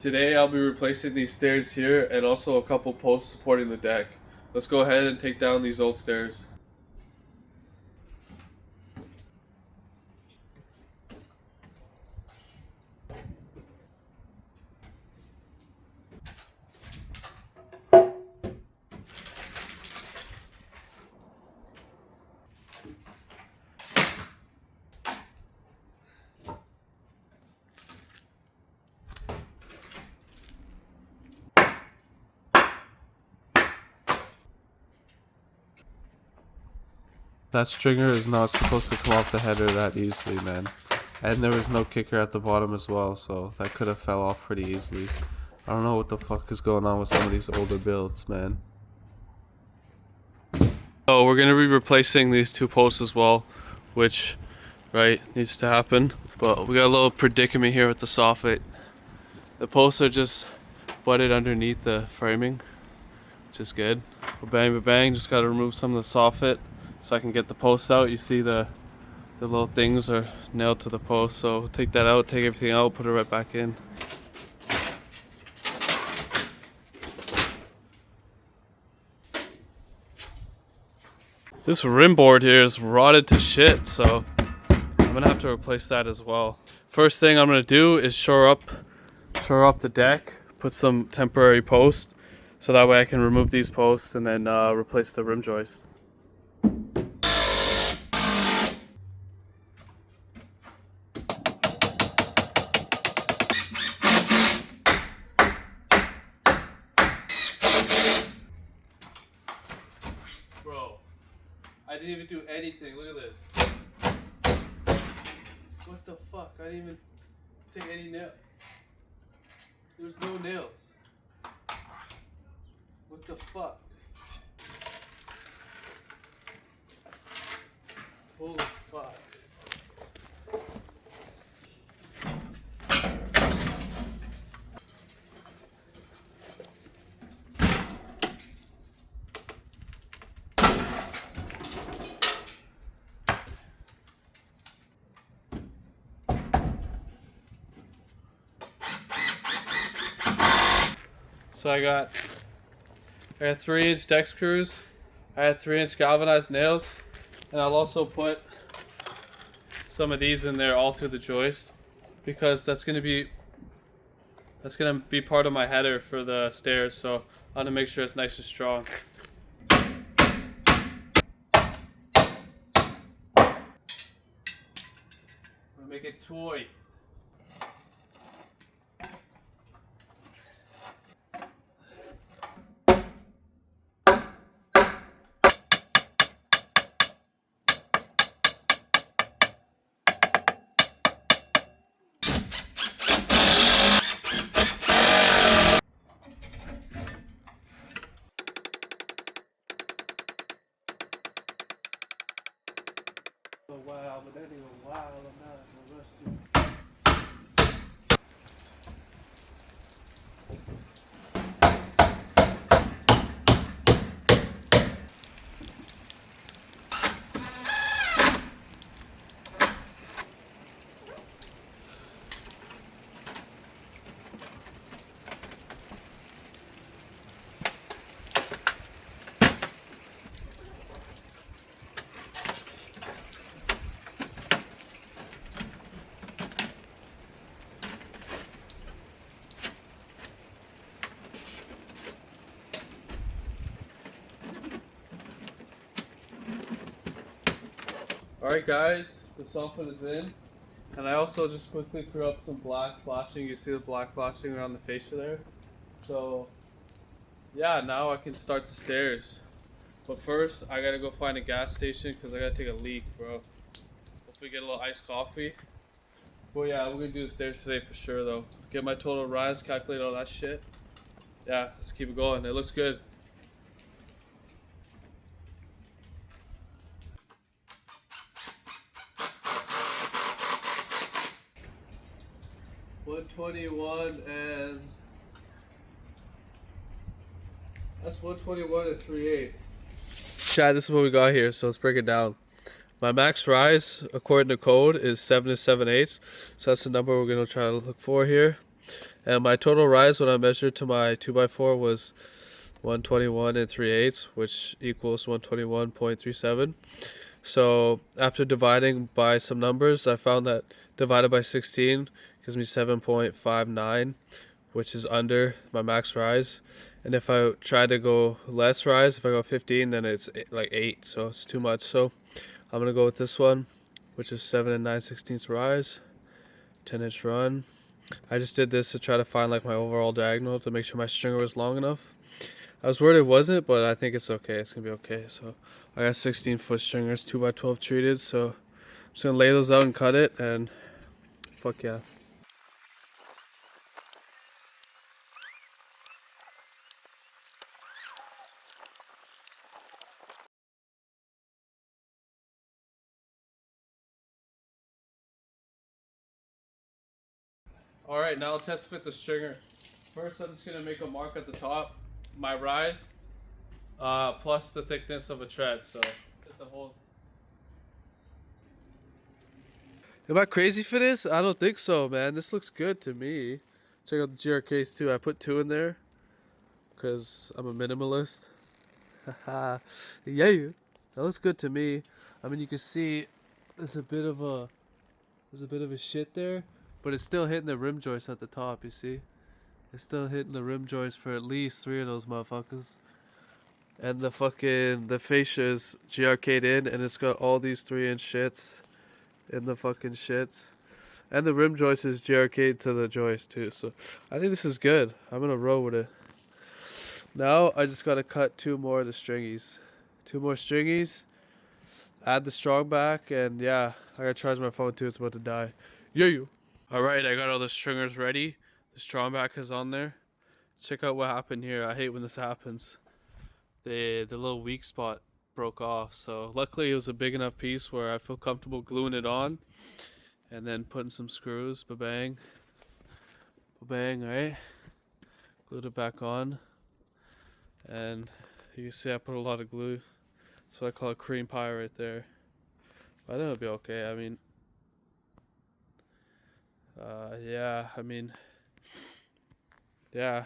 Today I'll be replacing these stairs here and also a couple posts supporting the deck. Let's go ahead and take down these old stairs. That stringer is not supposed to come off the header that easily, man. And there was no kicker at the bottom as well, so that could have fell off pretty easily. I don't know what the fuck is going on with some of these older builds, man. So we're going to be replacing these two posts as well, which, right, needs to happen. But we got a little predicament here with the soffit. The posts are just butted underneath the framing, which is good. Bang, bang, just got to remove some of the soffit so I can get the posts out. You see the little things are nailed to the post, so take that out, take everything out, put it right back in. This rim board here is rotted to shit, so I'm gonna have to replace that as well. First thing I'm gonna do is shore up the deck, put some temporary posts, so that way I can remove these posts and then replace the rim joist. Bro, I didn't even do anything. Look at this. What the fuck? I didn't even take any nail. There's no nails. What the fuck? Holy fuck. So I got 3-inch deck screws, I had 3-inch galvanized nails, and I'll also put some of these in there all through the joist because that's gonna be part of my header for the stairs, so I want to make sure it's nice and strong. I'm gonna make it toy. A while, but that ain't a while. I'm not in a rush to. Alright guys, the soffit is in, and I also just quickly threw up some black flashing. You see the black flashing around the fascia there? So yeah, now I can start the stairs. But first, I gotta go find a gas station because I gotta take a leak, bro. Hopefully get a little iced coffee. But yeah, we're gonna do the stairs today for sure though. Get my total rise, calculate all that shit. Yeah, let's keep it going. It looks good. $121 and that's 121 and 3/8. Chad, this is what we got here, so let's break it down. My max rise, according to code, is 7 to 7/8. So that's the number we're going to try to look for here. And my total rise when I measured to my 2x4 was 121 and 3/8, which equals 121.37. So after dividing by some numbers, I found that divided by 16 gives me 7.59, which is under my max rise. And if I try to go less rise, if I go 15, then it's like 8, so it's too much. So I'm gonna go with this one, which is 7 and 9/16 rise, 10-inch run. I just did this to try to find like my overall diagonal to make sure my stringer was long enough. I was worried it wasn't, but I think it's okay. It's gonna be okay. So I got 16-foot stringers, 2x12 treated. So I'm just gonna lay those out and cut it, and fuck yeah. All right, now I'll test fit the stringer. First, I'm just gonna make a mark at the top, my rise, plus the thickness of a tread. So get the whole. Am I crazy for this? I don't think so, man. This looks good to me. Check out the GRKs too. I put 2 in there because I'm a minimalist. Haha, yeah, that looks good to me. I mean, you can see there's a bit of a shit there, but it's still hitting the rim joist at the top. You see, it's still hitting the rim joist for at least 3 of those motherfuckers. And the fascia is GRK'd in, and it's got all these 3-inch shits in the fucking shits. And the rim joist is GRK'd to the joist too. So I think this is good. I'm gonna roll with it. Now I just gotta cut 2 more of the stringies. 2 more stringies. Add the strong back, and yeah, I gotta charge my phone too. It's about to die. Yeah, you. All right, I got all the stringers ready. The strong back is on there. Check out what happened here. I hate when this happens. The little weak spot broke off. So luckily it was a big enough piece where I feel comfortable gluing it on, and then putting some screws. Ba-bang. Ba-bang, right? Glued it back on. And you can see I put a lot of glue. That's what I call a cream pie right there. But I think it'll be okay. I mean, yeah, yeah.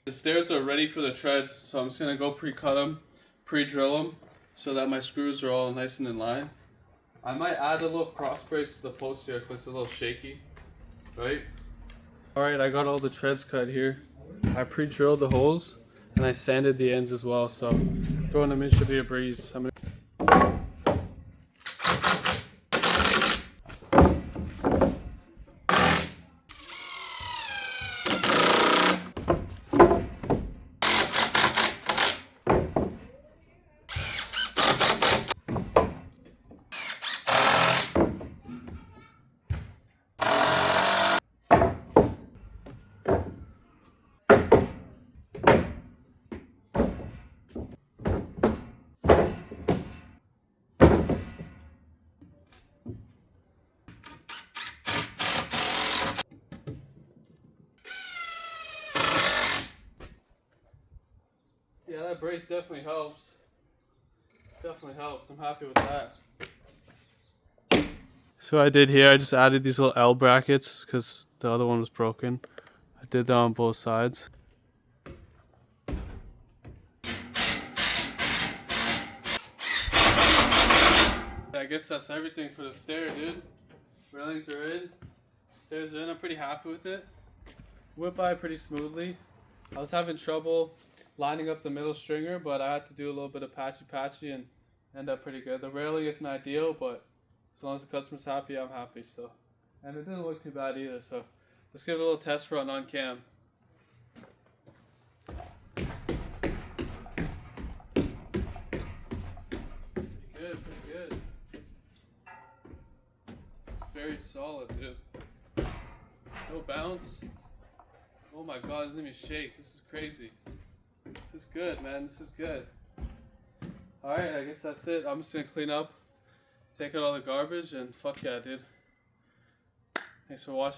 The stairs are ready for the treads, so I'm just gonna go pre-cut them, pre-drill them, so that my screws are all nice and in line. I might add a little cross brace to the post here because it's a little shaky, right? All right, I got all the treads cut here. I pre-drilled the holes and I sanded the ends as well, so throwing them in should be a breeze. Yeah, that brace definitely helps. Definitely helps. I'm happy with that. So what I did here, I just added these little L brackets because the other one was broken. I did that on both sides. I guess that's everything for the stair, dude. Railings are in, stairs are in. I'm pretty happy with it. Went by pretty smoothly. I was having trouble lining up the middle stringer, but I had to do a little bit of patchy and end up pretty good. The railing isn't ideal, but as long as the customer's happy, I'm happy. So, and it didn't look too bad either. So let's give it a little test run on cam. Pretty good. It's very solid, dude. No bounce. Oh my god, it doesn't even shake. This is crazy. This is good, man. This is good. Alright, I guess that's it. I'm just gonna clean up, take out all the garbage, and fuck yeah, dude. Thanks for watching.